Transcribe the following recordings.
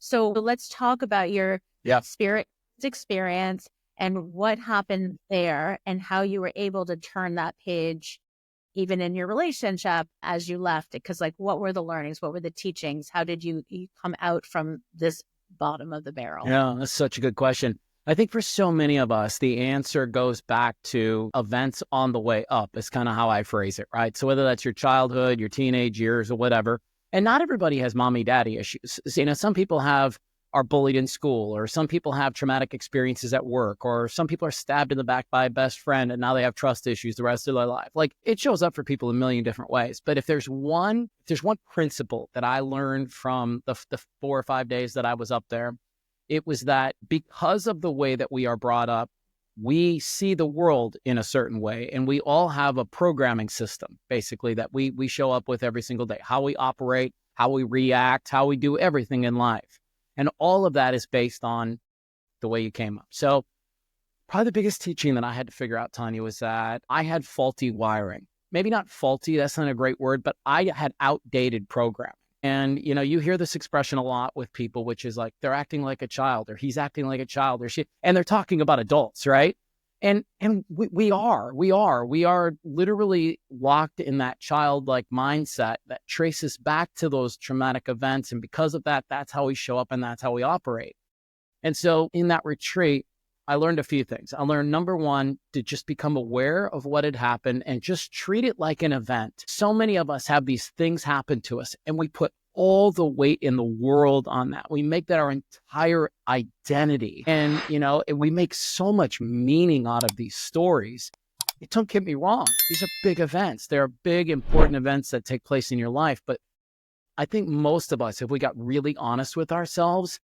So let's talk about your Yeah. spirit experience and what happened there and how you were able to turn that page even in your relationship as you left it. Because like, what were the learnings? What were the teachings? How did you come out from this bottom of the barrel? Yeah, that's such a good question. I think for so many of us, the answer goes back to events on the way up. Is kind of how I phrase it, right? So whether that's your childhood, your teenage years, or whatever, and not everybody has mommy daddy issues. So, some people are bullied in school, or some people have traumatic experiences at work, or some people are stabbed in the back by a best friend and now they have trust issues the rest of their life. Like, it shows up for people in a million different ways. But if there's one principle that I learned from the 4 or 5 days that I was up there, it was that because of the way that we are brought up, we see the world in a certain way, and we all have a programming system, basically, that we show up with every single day, how we operate, how we react, how we do everything in life. And all of that is based on the way you came up. So probably the biggest teaching that I had to figure out, Tania, was that I had faulty wiring. Maybe not faulty, that's not a great word, but I had outdated programming. And, you hear this expression a lot with people, which is like, they're acting like a child, or he's acting like a child, or she, and they're talking about adults, right? And we are literally locked in that childlike mindset that traces back to those traumatic events. And because of that, that's how we show up and that's how we operate. And so in that retreat, I learned a few things. I learned, number one, to just become aware of what had happened and just treat it like an event. So many of us have these things happen to us and we put all the weight in the world on that. We make that our entire identity. And, we make so much meaning out of these stories. Don't get me wrong. These are big events. They're big, important events that take place in your life. But I think most of us, if we got really honest with ourselves,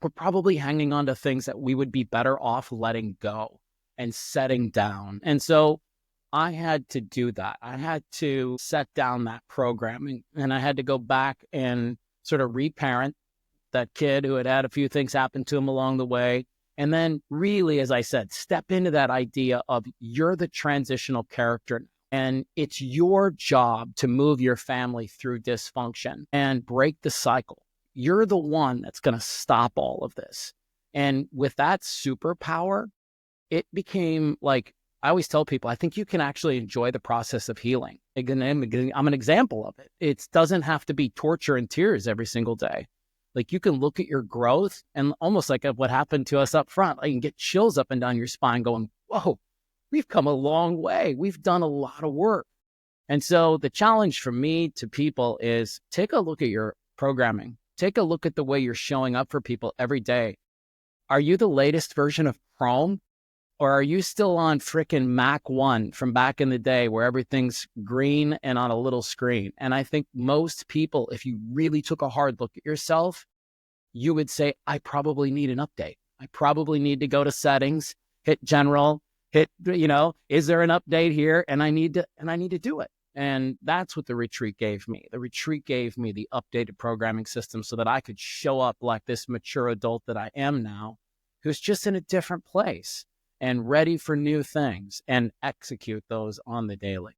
we're probably hanging on to things that we would be better off letting go and setting down. And so I had to do that. I had to set down that programming, and I had to go back and sort of reparent that kid who had had a few things happen to him along the way. And then really, as I said, step into that idea of you're the transitional character, and it's your job to move your family through dysfunction and break the cycle. You're the one that's going to stop all of this. And with that superpower, it became like, I always tell people, I think you can actually enjoy the process of healing. Again, I'm an example of it. It doesn't have to be torture and tears every single day. Like, you can look at your growth, and almost like what happened to us up front, I can get chills up and down your spine going, whoa, we've come a long way. We've done a lot of work. And so the challenge for me to people is take a look at your programming. Take a look at the way you're showing up for people every day. Are you the latest version of Chrome? Or are you still on frickin' Mac 1 from back in the day where everything's green and on a little screen? And I think most people, if you really took a hard look at yourself, you would say, I probably need an update. I probably need to go to settings, hit general, is there an update here? And I need to do it. And that's what the retreat gave me. The retreat gave me the updated programming system so that I could show up like this mature adult that I am now, who's just in a different place and ready for new things and execute those on the daily.